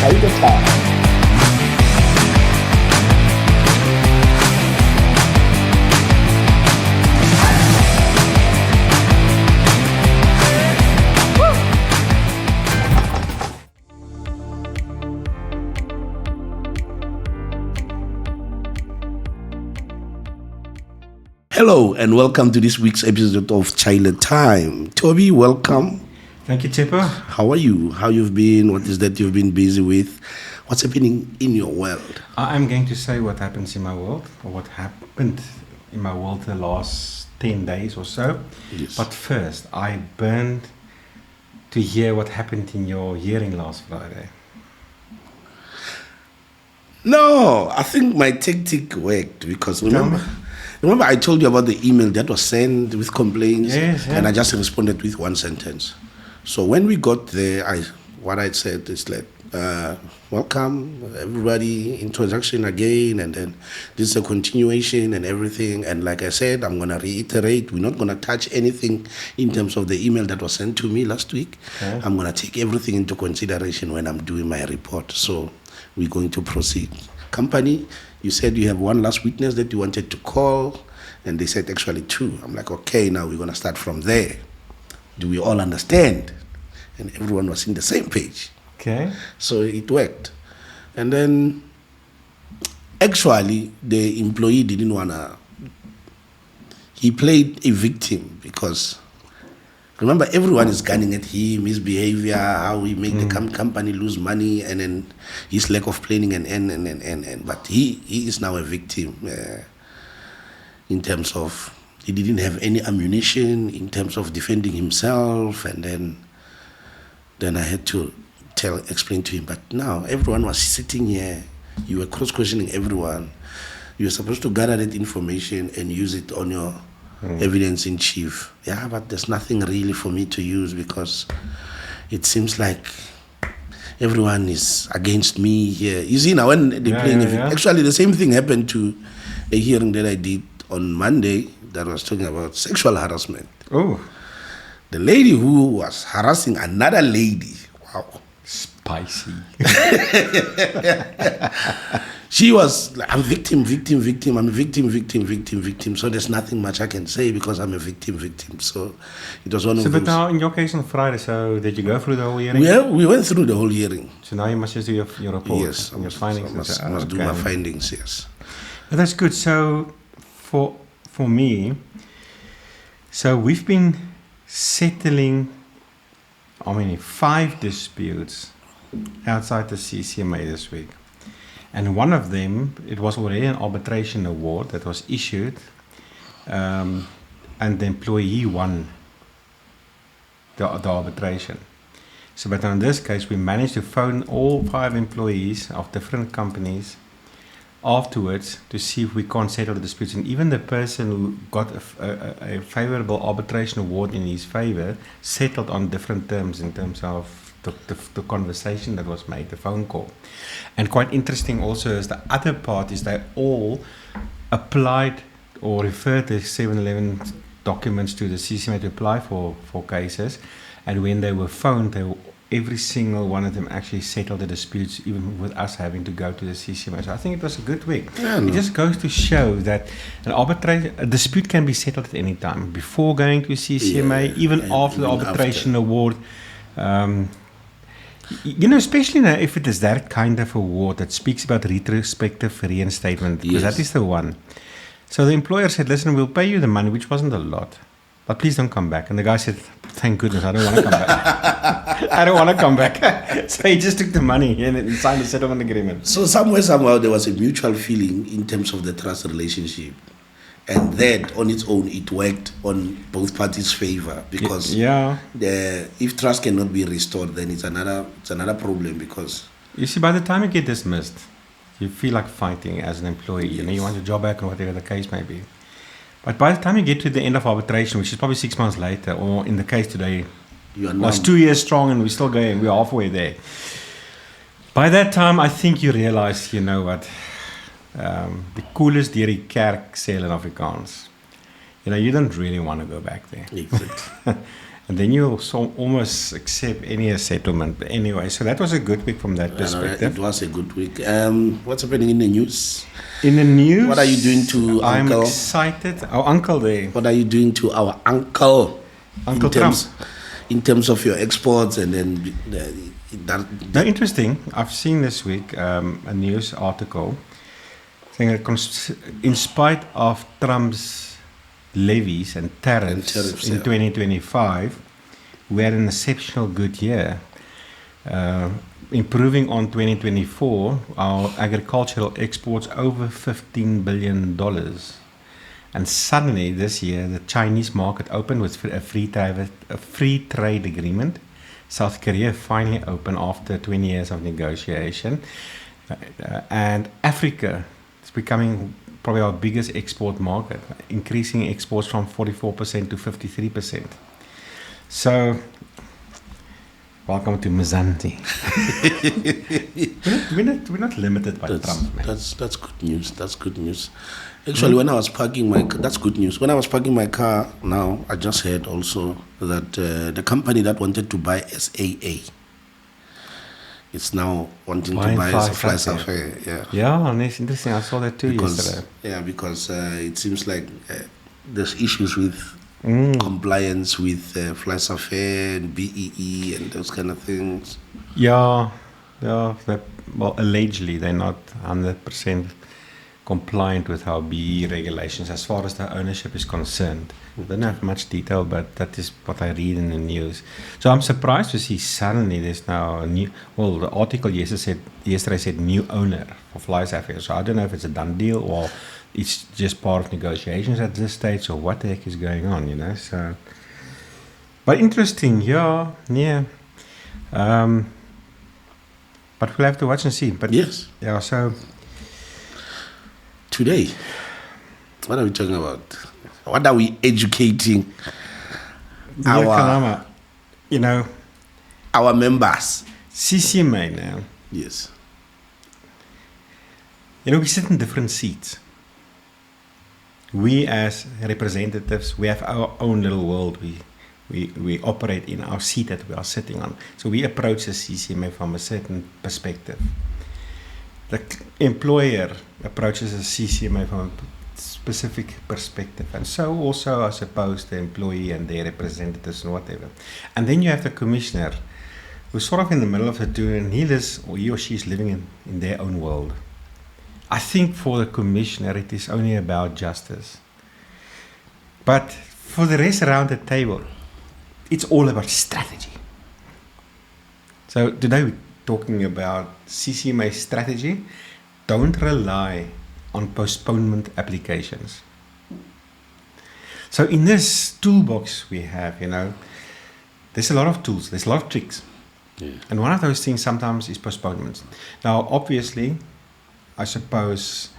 Chaile time. Hello and welcome to this week's episode of Chaile Time. Toby, welcome. Thank you, Tipper. How are you? How you've been? What is that you've been busy with? What's happening in your world? I'm going to say what happens in my world, or what happened in my world the last 10 days or so. Yes. But first, I burned to hear what happened in your hearing last Friday. No, I think my tactic worked because remember I told you about the email that was sent with complaints, Yes, yeah. and I just responded with one sentence. So when we got there, what I said is like, welcome everybody, introduction again, and then this is a continuation and everything. And like I said, I'm going to reiterate, we're not going to touch anything in terms of the email that was sent to me last week. Okay. I'm going to take everything into consideration when I'm doing my report. So we're going to proceed. Company, you said you have one last witness that you wanted to call, and they said actually two. I'm like, okay, now we're going to start from there. Do we all understand? And everyone was in the same page. Okay. So it worked. And then actually the employee didn't want to, he played a victim because remember, everyone is gunning at him, his behavior, how he made the company lose money, and then his lack of planning and. But he is now a victim in terms of he didn't have any ammunition in terms of defending himself, and then I had to explain to him. But now everyone was sitting here, you were cross-questioning everyone. You were supposed to gather that information and use it on your evidence in chief. Yeah, but there's nothing really for me to use because it seems like everyone is against me here. You see now when they're playing, actually the same thing happened to a hearing that I did on Monday that was talking about sexual harassment. Oh, The lady who was harassing another lady, wow. spicy. She was like, I'm victim, I'm a victim. So there's nothing much I can say because I'm a victim. So it was one of those. But now in your case on Friday, so did you go through the whole hearing? We went through the whole hearing. So now you must just do your report. Yes, and your findings. I must do my findings, yes. But that's good. So for me, so we've been settling, 5 disputes outside the CCMA this week. And one of them, it was already an arbitration award that was issued, and the employee won the arbitration. So, but in this case, we managed to phone all 5 employees of different companies afterwards to see if we can't settle the disputes. And even the person who got a favorable arbitration award in his favor settled on different terms in terms of the conversation that was made, the phone call. And quite interesting also is the other part is they all applied or referred the 711 documents to the CCMA to apply for cases. And when they were phoned, every single one of them actually settled the disputes, even with us having to go to the CCMA. So I think it was a good week. It just goes to show that a dispute can be settled at any time, before going to CCMA, even after the arbitration award. Especially now, if it is that kind of award that speaks about retrospective reinstatement, because that is the one. So the employer said, listen, we'll pay you the money, which wasn't a lot, but please don't come back. And the guy said, thank goodness, I don't want to come back. I don't want to come back. So he just took the money and signed a settlement agreement. So somehow there was a mutual feeling in terms of the trust relationship. And that on its own, it worked on both parties' favor because if trust cannot be restored, then it's another problem because you see, by the time you get dismissed, you feel like fighting as an employee. Yes. You want your job back or whatever the case may be. But by the time you get to the end of arbitration, which is probably 6 months later, or in the case today, was 2 years strong and we're still going, we're halfway there. By that time, I think you realize, you know what. Die koel is deur die kerk, sê hulle in Afrikaans. You don't really want to go back there. Exactly. And then you'll almost accept any settlement. But anyway, so that was a good week from that perspective. It was a good week. What's happening in the news? In the news, what are you doing to I'm Uncle? Excited. Our uncle there. What are you doing to our uncle? Uncle Trump. In terms of your exports and then Now, interesting. I've seen this week a news article saying that in spite of Trump's levies and tariffs in 2025, we had an exceptional good year. Improving on 2024, our agricultural exports over $15 billion. And suddenly this year, the Chinese market opened with a free trade agreement. South Korea finally opened after 20 years of negotiation. And Africa is becoming probably our biggest export market, increasing exports from 44% to 53%. So, welcome to Mzansi. we're not limited by Trump, man. That's good news. That's good news. Actually, when I was parking that's good news. When I was parking my car now, I just heard also that the company that wanted to buy SAA is now wanting to buy Fly-Safari. Yeah, and it's interesting. I saw that too yesterday. Yeah, because it seems like there's issues with compliance with Fly-Safari and BEE and those kind of things. Yeah. Well, allegedly they're not 100% compliant with our BEE regulations as far as the ownership is concerned. I don't have much detail, but that is what I read in the news. So I'm surprised to see suddenly there's now the article yesterday said new owner for Fly-Safari. So I don't know if it's a done deal or it's just part of negotiations at this stage or what the heck is going on, So, but interesting, yeah. But we'll have to watch and see. But yes. Yeah, so today, what are we talking about? What are we educating our members? CCMA now. Yes. We sit in different seats. We as representatives, we have our own little world. We operate in our seat that we are sitting on. So we approach the CCMA from a certain perspective. The employer approaches the CCMA from a specific perspective, and so also I suppose the employee and their representatives and whatever. And then you have the commissioner who's sort of in the middle of the two, and he or she is living in their own world. I think for the commissioner it is only about justice. But for the rest around the table, it's all about strategy. So today we're talking about CCMA strategy. Don't rely on postponement applications. So in this toolbox we have, there's a lot of tools, there's a lot of tricks. Yeah. And one of those things sometimes is postponements. Now, obviously, I suppose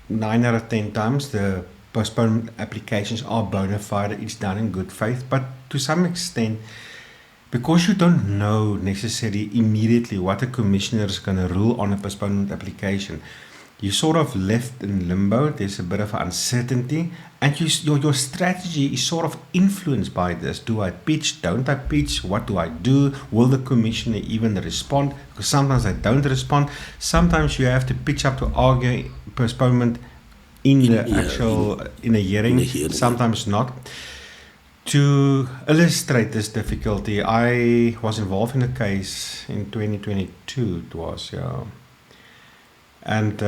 9 out of 10 times the postponement applications are bona fide, it's done in good faith, but to some extent, because you don't know necessarily immediately what the commissioner is going to rule on a postponement application, you're sort of left in limbo. There's a bit of uncertainty, and your strategy is sort of influenced by this. Do I pitch? Don't I pitch? What do I do? Will the commissioner even respond? Because sometimes they don't respond. Sometimes you have to pitch up to argue postponement in a hearing. Sometimes not. To illustrate this difficulty, I was involved in a case in 2022. It was, yeah. And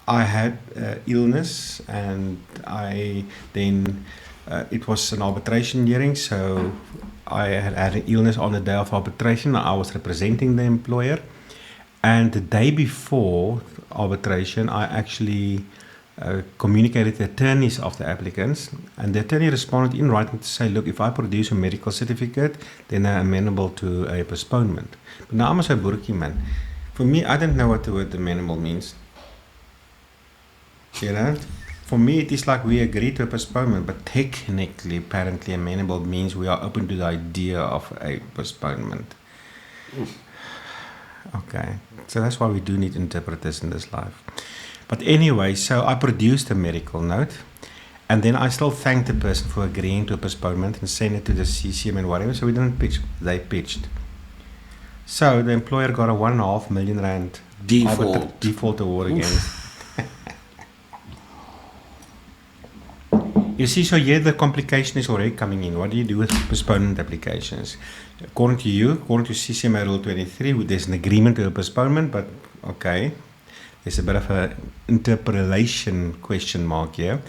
I had illness, and it was an arbitration hearing, so I had an illness on the day of arbitration. I was representing the employer, and the day before arbitration, I actually communicated the attorneys of the applicants, and the attorney responded in writing to say, look, if I produce a medical certificate, then I'm amenable to a postponement. But now I'm a burkie man. For me, I don't know what the word amenable means. For me, it is like we agree to a postponement, but technically, apparently, amenable means we are open to the idea of a postponement. Okay, so that's why we do need interpreters in this life. But anyway, so I produced a medical note, And then I still thank the person for agreeing to a postponement and send it to the CCMA and whatever. So we didn't pitch. They pitched. So the employer got a R1.5 million default award against. You see, so here the complication is already coming in. What do you do with postponement applications? According to you, according to CCMA Rule 23, there's an agreement to a postponement, but okay, there's a bit of an interpretation question mark here.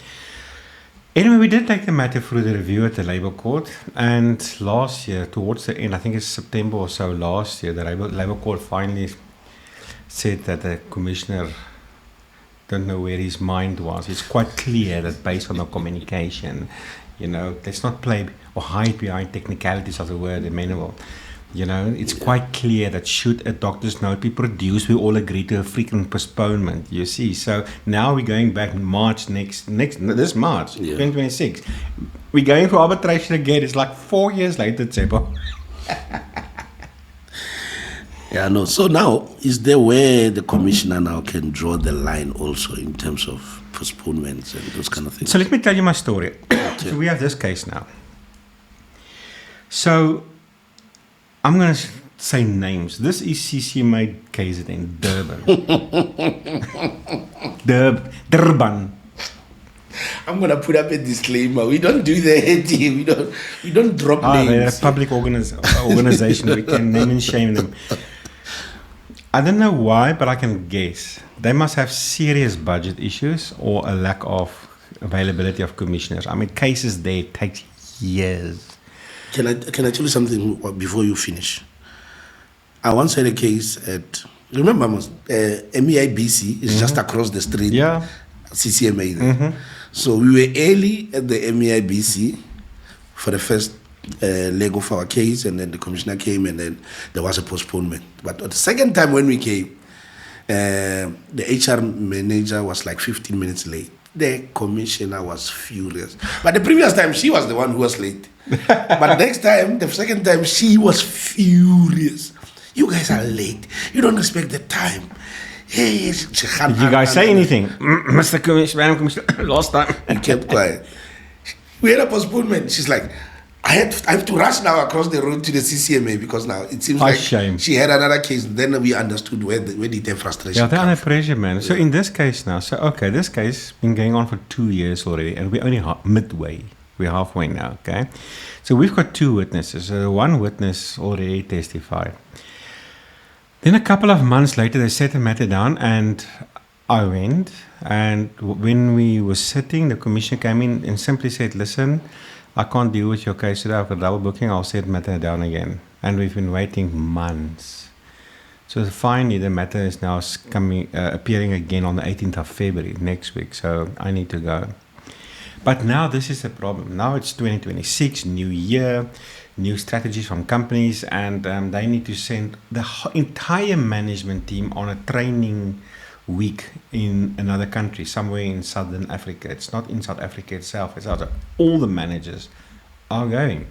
Anyway, we did take the matter through the review at the Labour Court, and last year, towards the end, I think it's September or so last year, the Labour Court finally said that the Commissioner don't know where his mind was. It's quite clear that based on the communication, let's not play or hide behind technicalities of the word amenable. It's quite clear that should a doctor's note be produced, we all agree to a frequent postponement, you see. So now we're going back in March this March, 2026. We're going for arbitration again. It's like 4 years later, Tsebo. Yeah, no. So now, is there where the Commissioner now can draw the line also in terms of postponements and those kind of things? So let me tell you my story. So we have this case now. So I'm going to say names. This is CCMA case in Durban. Durban. I'm going to put up a disclaimer. We don't do that. We don't drop names. They're a public organization. We can name and shame them. I don't know why, but I can guess. They must have serious budget issues or a lack of availability of commissioners. I mean, cases there take years. Can I tell you something before you finish? I once had a case at, remember, MEIBC is just across the street. Yeah. CCMA there. So we were early at the MEIBC for the first leg of our case, and then the Commissioner came, and then there was a postponement. But the second time when we came, the HR manager was like 15 minutes late. The Commissioner was furious. But the previous time, she was the one who was late. But next time, the second time, she was furious. You guys are late. You don't respect the time. Hey, did you guys say anything? Mr. Commissioner, Madam Commissioner, last time. We kept quiet. We had a postponement. She's like, I have to rush now across the road to the CCMA because now it seems like she had another case. Then we understood where did the frustration they're under pressure, man. So in this case now, this case has been going on for 2 years already, and we're only midway. We're halfway now, okay? So we've got 2 witnesses. One witness already testified. Then a couple of months later, they set the matter down, and I went. And when we were sitting, the Commissioner came in and simply said, listen, I can't deal with your case today. I've got double booking. I'll set the matter down again. And we've been waiting months. So finally, the matter is now appearing again on the 18th of February next week. So I need to go. But now this is the problem. Now it's 2026, new year, new strategies from companies, and they need to send the entire management team on a training week in another country, somewhere in Southern Africa. It's not in South Africa itself. It's outside. All the managers are going.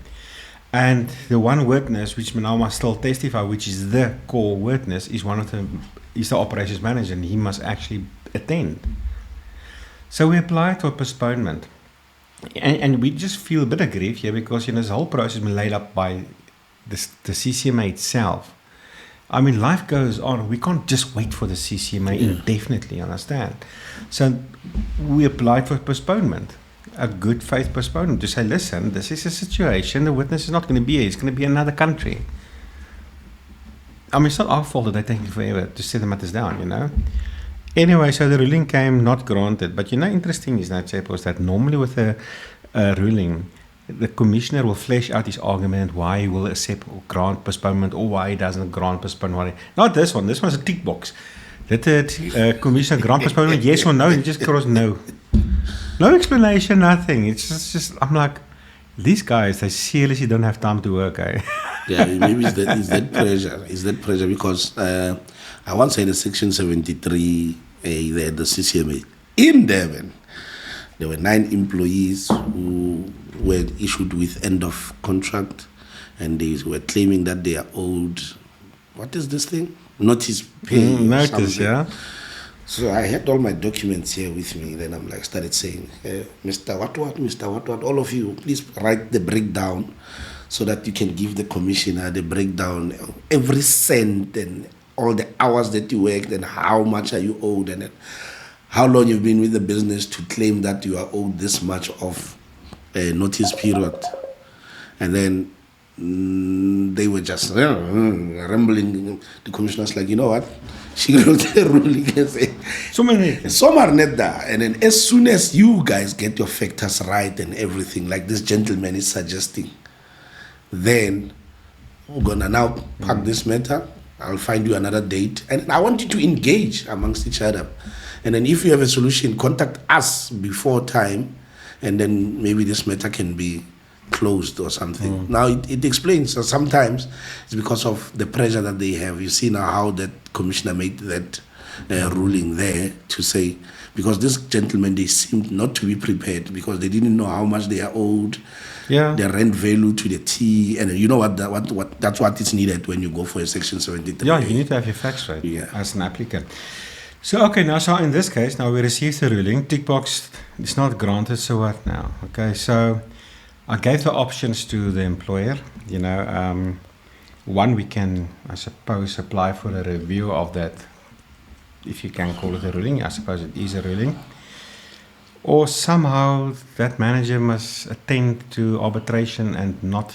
And the one witness, which now must still testify, which is the core witness, is is the operations manager, and he must actually attend. So we applied for postponement. And we just feel a bit of grief here because this whole process has been laid up by the CCMA itself. I mean, life goes on. We can't just wait for the CCMA indefinitely, understand? So we applied for postponement, a good faith postponement, to say, listen, this is a situation, the witness is not going to be here, it's going to be another country. I mean, it's not our fault that they're taking forever to set the matters down, Anyway, so the ruling came not granted. But interesting is that normally with a ruling, the Commissioner will flesh out his argument why he will accept or grant postponement or why he doesn't grant postponement. Not this one. This one's a tick box. Did the Commissioner grant postponement, yes or no? And just cross no. No explanation, nothing. It's just I'm like, these guys, they seriously don't have time to work, eh? Yeah, maybe it's that pressure. It's that pressure because I once had a Section 73, the CCMA in Durban. There were 9 employees who were issued with end of contract, and they were claiming that they are owed, what is this thing? Notice pay. Notice, yeah. So I had all my documents here with me. Then I'm like, started saying, Mr. What, Mr. What, all of you, please write the breakdown so that you can give the commissioner the breakdown, every cent and all the hours that you worked and how much are you owed and how long you've been with the business to claim that you are owed this much of a notice period. And then they were just rambling. The commissioner's like, you know what? She wrote the ruling and said, and then as soon as you guys get your factors right and everything, like this gentleman is suggesting, then we're gonna now pack this matter. I'll find you another date, and I want you to engage amongst each other. And then if you have a solution, contact us before time, and then maybe this matter can be closed or something. Now it explains. So sometimes it's because of the pressure that they have. You see now how that commissioner made that ruling there to say, because this gentleman, they seemed not to be prepared because they didn't know how much they are owed. Yeah. The rent value to the T, and you know what that's what is needed when you go for a Section 73. Yeah, you need to have your facts right as an applicant. So in this case, now we received the ruling, tick box, it's not granted, so what now? Okay, so I gave the options to the employer, one, we can, I suppose, apply for a review of that, if you can call it a ruling. I suppose it is a ruling. Or somehow that manager must attend to arbitration and not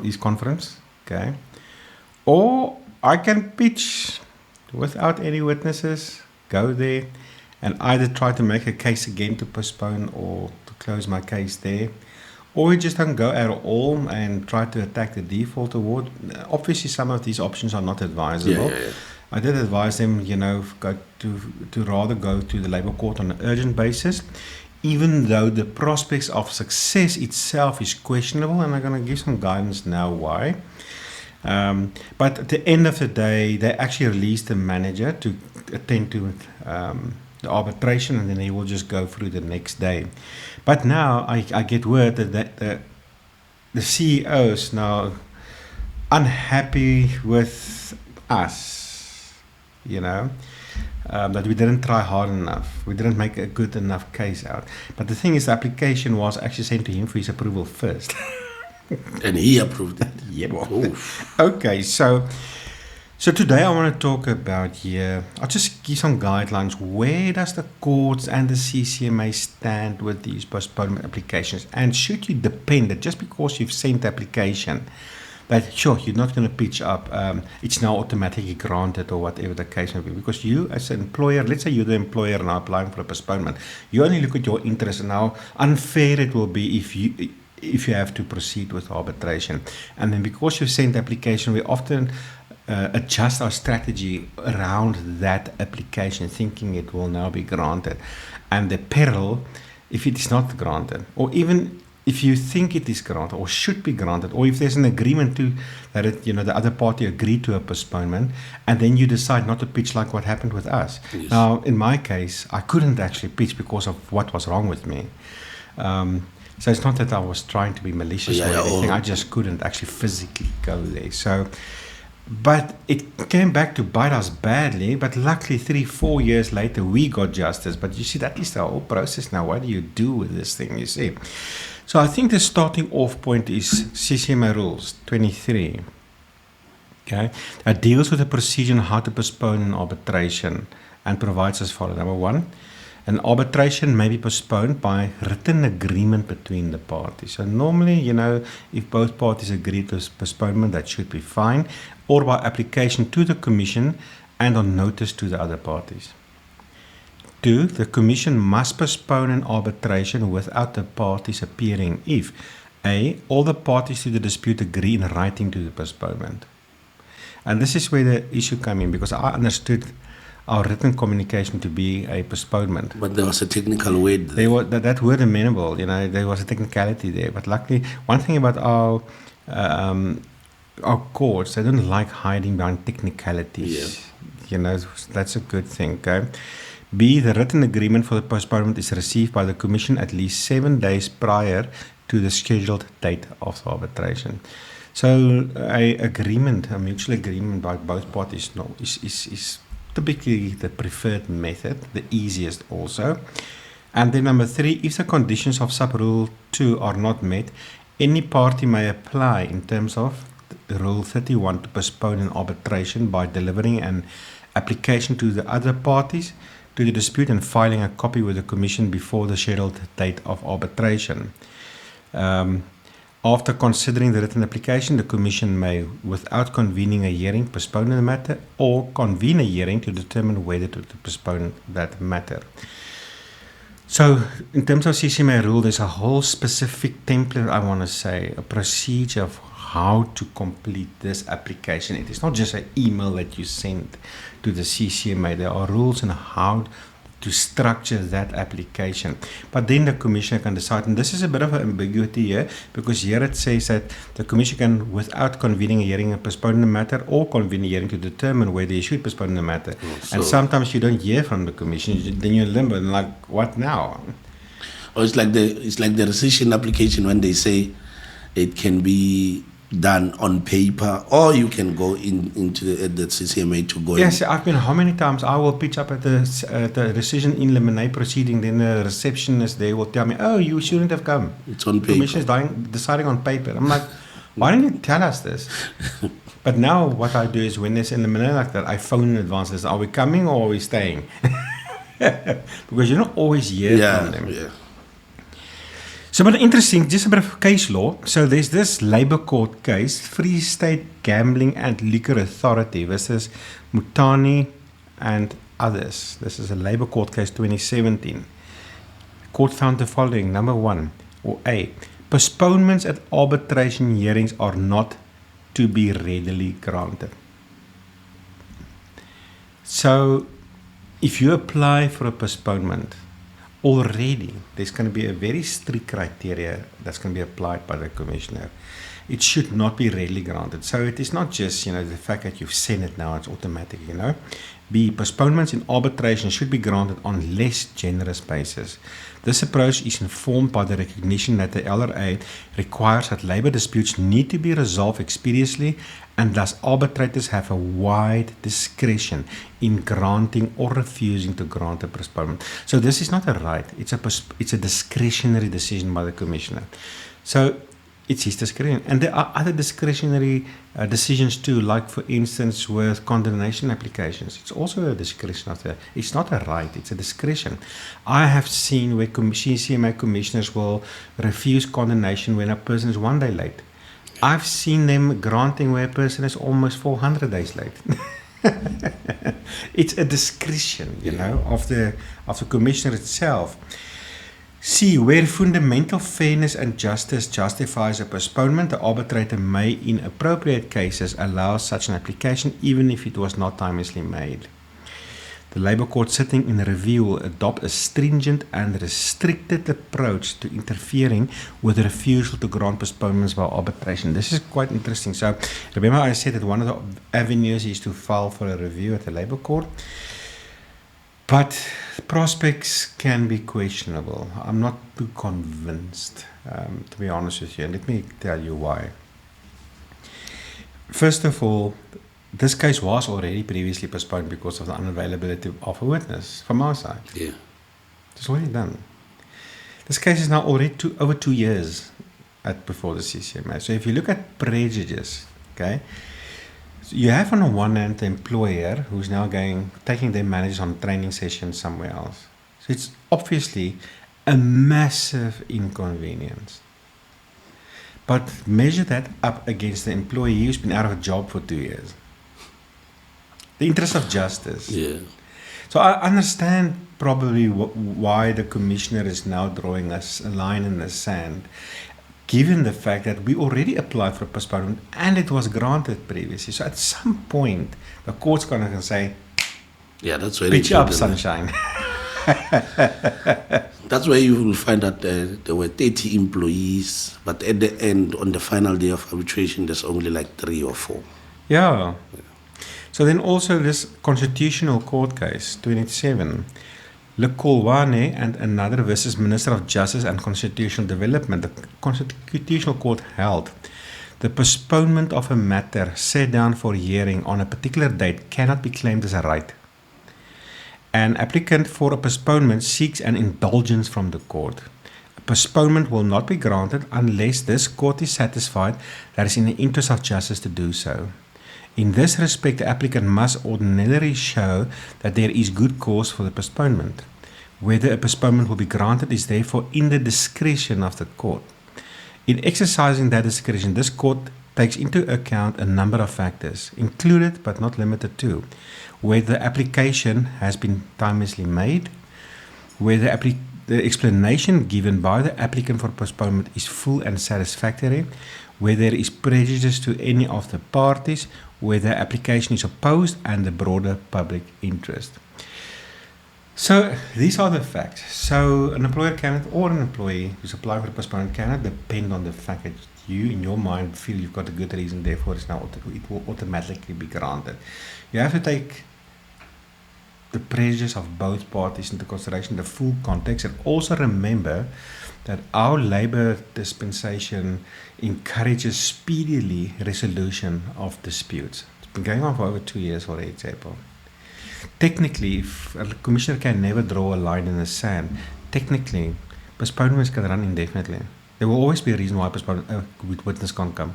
his conference, okay? Or I can pitch without any witnesses, go there and either try to make a case again to postpone or to close my case there. Or we just don't go at all and try to attack the default award. Obviously, some of these options are not advisable. Yeah. I did advise them, go to rather go to the Labour Court on an urgent basis, even though the prospects of success itself is questionable, and I'm going to give some guidance now why. But at the end of the day, they actually released the manager to attend to the arbitration, and then he will just go through the next day. But now I get word that the CEO is now unhappy with us. That we didn't try hard enough. We didn't make a good enough case out. But the thing is, the application was actually sent to him for his approval first. And he approved it. Yeah. Okay, so today I want to talk about here, I'll just give some guidelines. Where does the courts and the CCMA stand with these postponement applications? And should you depend that just because you've sent the application, that sure, you're not going to pitch up, it's now automatically granted or whatever the case may be. Because you as an employer, let's say you're the employer now applying for a postponement, you only look at your interest and how unfair it will be if you have to proceed with arbitration. And then because you sent the application, we often adjust our strategy around that application, thinking it will now be granted. And the peril, if it is not granted, or even if you think it is granted or should be granted, or if there's an agreement to that the other party agreed to a postponement, and then you decide not to pitch, like what happened with us. Yes. Now, in my case, I couldn't actually pitch because of what was wrong with me. So it's not that I was trying to be malicious or anything. I just couldn't actually physically go there. So, but it came back to bite us badly. But luckily, 3-4 years later, we got justice. But you see, that is the whole process now. What do you do with this thing, you see? So I think the starting off point is CCMA Rules 23. Okay, that deals with the procedure on how to postpone an arbitration and provides as follows. Number one, an arbitration may be postponed by written agreement between the parties. So normally, if both parties agree to postponement, that should be fine, or by application to the Commission and on notice to the other parties. 2, the Commission must postpone an arbitration without the parties appearing if A, all the parties to the dispute agree in writing to the postponement. And this is where the issue came in, because I understood our written communication to be a postponement. But there was a technical word there. That word amenable, there was a technicality there. But luckily, one thing about our courts, they don't like hiding behind technicalities. Yeah. That's a good thing, okay? B, the written agreement for the postponement is received by the Commission at least 7 days prior to the scheduled date of the arbitration. So a mutual agreement by both parties is typically the preferred method, the easiest also. And then number 3, if the conditions of sub-rule 2 are not met, any party may apply in terms of Rule 31 to postpone an arbitration by delivering an application to the other parties to the dispute and filing a copy with the Commission before the scheduled date of arbitration. After considering the written application, the Commission may, without convening a hearing, postpone the matter or convene a hearing to determine whether to postpone that matter. So, in terms of CCMA rule, there's a whole specific template, I want to say, a procedure of how to complete this application. It is not just an email that you send to the CCMA. There are rules on how to structure that application. But then the Commissioner can decide, and this is a bit of an ambiguity here, because here it says that the Commissioner can, without convening a hearing, postpone the matter or convene a hearing to determine whether he should postpone the matter. And sometimes you don't hear from the Commission, then you're in limbo, and like, what now? Or it's like the rescission application when they say it can be done on paper, or you can go into the CCMA to go. Yes, I've been how many times I will pitch up at the rescission in limine proceeding, then the receptionist there will tell me, oh, you shouldn't have come. It's on paper. The Commission is deciding on paper. I'm like, why didn't you tell us this? But now what I do is when there's in limine like that, I phone in advance. Are we coming or are we staying? Because you don't always hear from them. Yeah. So, but interesting, just a bit of case law. So, there's this Labour Court case, Free State Gambling and Liquor Authority versus Mutani and others. This is a Labour Court case 2017. Court found the following. Number 1, or A, postponements at arbitration hearings are not to be readily granted. So, if you apply for a postponement, already there's going to be a very strict criteria that's going to be applied by the Commissioner. It should not be readily granted. So it is not just, the fact that you've sent it now, it's automatic, B, postponements in arbitration should be granted on less generous basis. This approach is informed by the recognition that the LRA requires that labour disputes need to be resolved expeditiously, and thus arbitrators have a wide discretion in granting or refusing to grant a postponement. So this is not a right, it's a discretionary decision by the Commissioner. So it's his discretion. And there are other discretionary decisions too, like for instance with condemnation applications. It's also a discretion of it's not a right, it's a discretion. I have seen where CCMA commissioners will refuse condemnation when a person is 1 day late. I've seen them granting where a person is almost 400 days late. It's a discretion, of the commissioner itself. C, where fundamental fairness and justice justifies a postponement, the arbitrator may, in appropriate cases, allow such an application even if it was not timelessly made. The Labour Court sitting in review will adopt a stringent and restricted approach to interfering with the refusal to grant postponements by arbitration. This is quite interesting. So, remember I said that one of the avenues is to file for a review at the Labour Court. But prospects can be questionable. I'm not too convinced, to be honest with you. And let me tell you why. First of all, this case was already previously postponed because of the unavailability of a witness from our side. Yeah. It's already done. This case is now already over 2 years before the CCMA. So if you look at prejudice, okay, so you have on the one hand the employer who's now taking their managers on training sessions somewhere else. So it's obviously a massive inconvenience. But measure that up against the employee who's been out of a job for 2 years. The interest of justice. Yeah. So I understand probably why the Commissioner is now drawing a line in the sand, given the fact that we already applied for a postponement and it was granted previously. So at some point, the court's going to say, yeah, that's where pitch up, sunshine. That's where you will find that there were 30 employees, but at the end, on the final day of arbitration, there's only like 3 or 4. Yeah. So then also this Constitutional Court case, 27, Lekolwane and another versus Minister of Justice and Constitutional Development. The Constitutional Court held the postponement of a matter set down for hearing on a particular date cannot be claimed as a right. An applicant for a postponement seeks an indulgence from the court. A postponement will not be granted unless this court is satisfied that it is in the interest of justice to do so. In this respect, the applicant must ordinarily show that there is good cause for the postponement. Whether a postponement will be granted is therefore in the discretion of the court. In exercising that discretion, this court takes into account a number of factors, included but not limited to whether the application has been timeously made, whether the explanation given by the applicant for postponement is full and satisfactory, whether there is prejudice to any of the parties, whether the application is opposed, and the broader public interest. So these are the facts. So an employer cannot, or an employee who's applying for a postponement cannot depend on the fact that you, in your mind, feel you've got a good reason, therefore it will automatically be granted. You have to take the prejudice of both parties into consideration, the full context, and also remember that our labor dispensation encourages speedily resolution of disputes. It's been going on for over 2 years already, Chaile. Technically, if a commissioner can never draw a line in the sand, technically, postponements can run indefinitely. There will always be a reason why a witness can't come.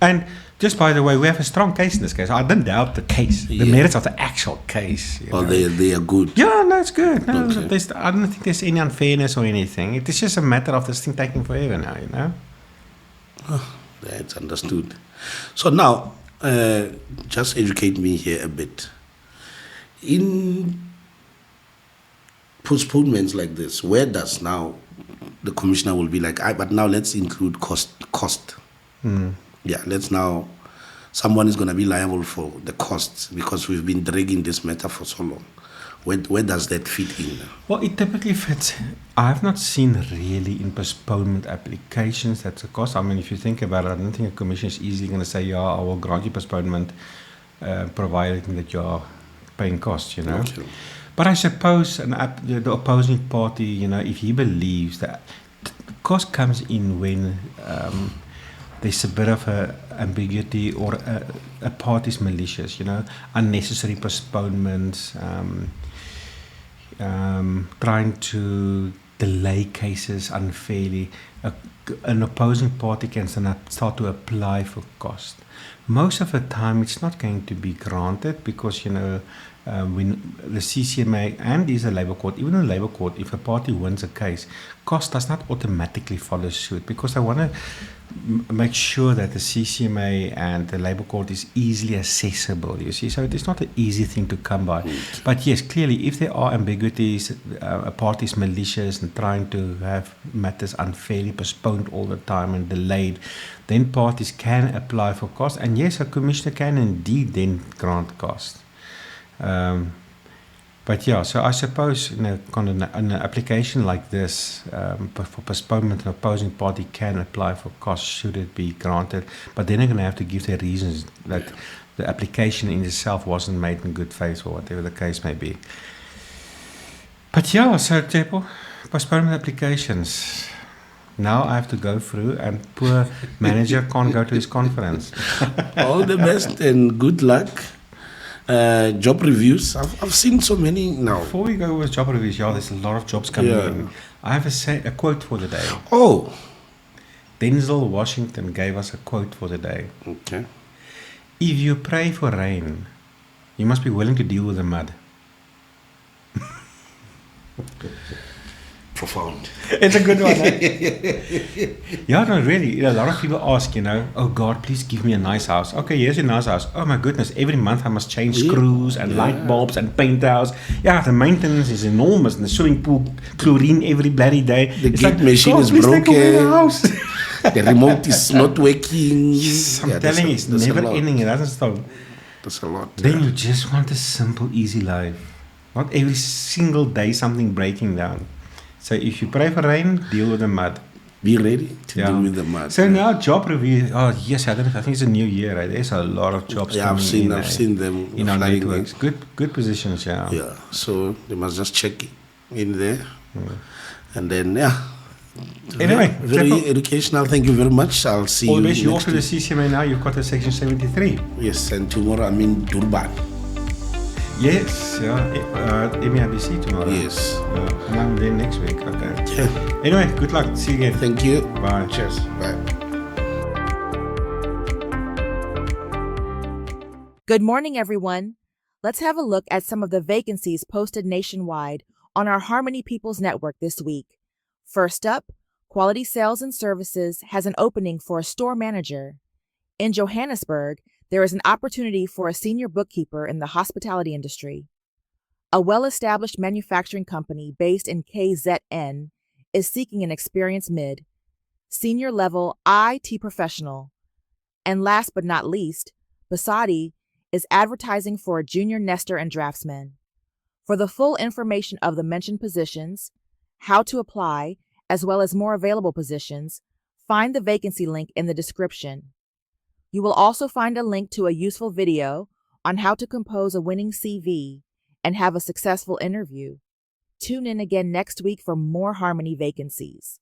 And just by the way, we have a strong case in this case. I don't doubt the case, the merits of the actual case. They are good. Yeah, no, it's good. No, Okay. I don't think there's any unfairness or anything. It is just a matter of this thing taking forever now, you know? That's understood. So now, just educate me here a bit. In postponements like this, where does now the commissioner will be like, but now let's include cost. Yeah, let's now, someone is going to be liable for the costs because we've been dragging this matter for so long. Where does that fit in? Well, it typically fits. I have not seen really in postponement applications that's a cost. I mean, if you think about it, I don't think a commission is easily going to say, yeah, I will grant you postponement, provided that you are paying costs, you know. Okay. But I suppose the opposing party, you know, if he believes that cost comes in when there's a bit of a ambiguity or a party's malicious, you know, unnecessary postponements, trying to delay cases unfairly. An opposing party can start to apply for cost. Most of the time, it's not going to be granted because, you know, when the CCMA and is a labour court, even in the labour court, if a party wins a case, cost does not automatically follow suit because they want to make sure that the CCMA and the labour court is easily accessible, you see. So it is not an easy thing to come by. But yes, clearly, if there are ambiguities, a party is malicious and trying to have matters unfairly postponed all the time and delayed, then parties can apply for cost. And yes, a commissioner can indeed then grant cost. But yeah, so I suppose in an application like this, for postponement, an opposing party can apply for costs should it be granted. But then they're going to have to give their reasons that the application in itself wasn't made in good faith or whatever the case may be. But yeah, so Chaile, postponement applications. Now I have to go through, and poor manager can't go to his conference. All the best and good luck. Job reviews. I've seen so many now. Before we go with job reviews, there's a lot of jobs coming in. I have a quote for the day. Oh. Denzel Washington gave us a quote for the day. Okay. If you pray for rain, you must be willing to deal with the mud. Profound. It's a good one, eh? Yeah, no, really. A lot of people ask, oh God, please give me a nice house. Okay, here's a nice house. Oh my goodness, every month I must change screws and light bulbs and paint house. Yeah, the maintenance is enormous, and the swimming pool chlorine every bloody day. The gate machine is broken. Take away the house. The remote is not working. Yes, I'm telling you, it's never ending. It doesn't stop. That's a lot. Then you just want a simple, easy life. Not every single day something breaking down. So if you pray for rain, deal with the mud. Be ready to deal with the mud. So now job review. Oh yes, I think it's a new year. Right? There's a lot of jobs coming in. I've seen them in our networks. Good positions. Yeah. Yeah. So they must just check in there, and then Anyway, very educational. Thank you very much. I'll see you. Always you off to the CCMA now. You've got a section 73. Yes, and tomorrow I'm in Durban. Yes, yeah. MEIBC tomorrow. Yes. And I'm there next week. Okay. Yeah. Anyway, good luck. See you again. Thank you. Bye. Cheers. Bye. Good morning, everyone. Let's have a look at some of the vacancies posted nationwide on our Harmony People's Network this week. First up, Quality Sales and Services has an opening for a store manager. In Johannesburg, there is an opportunity for a senior bookkeeper in the hospitality industry. A well-established manufacturing company based in KZN is seeking an experienced mid, senior level IT professional. And last but not least, Basadi is advertising for a junior nester and draftsman. For the full information of the mentioned positions, how to apply, as well as more available positions, find the vacancy link in the description. You will also find a link to a useful video on how to compose a winning CV and have a successful interview. Tune in again next week for more Harmony vacancies.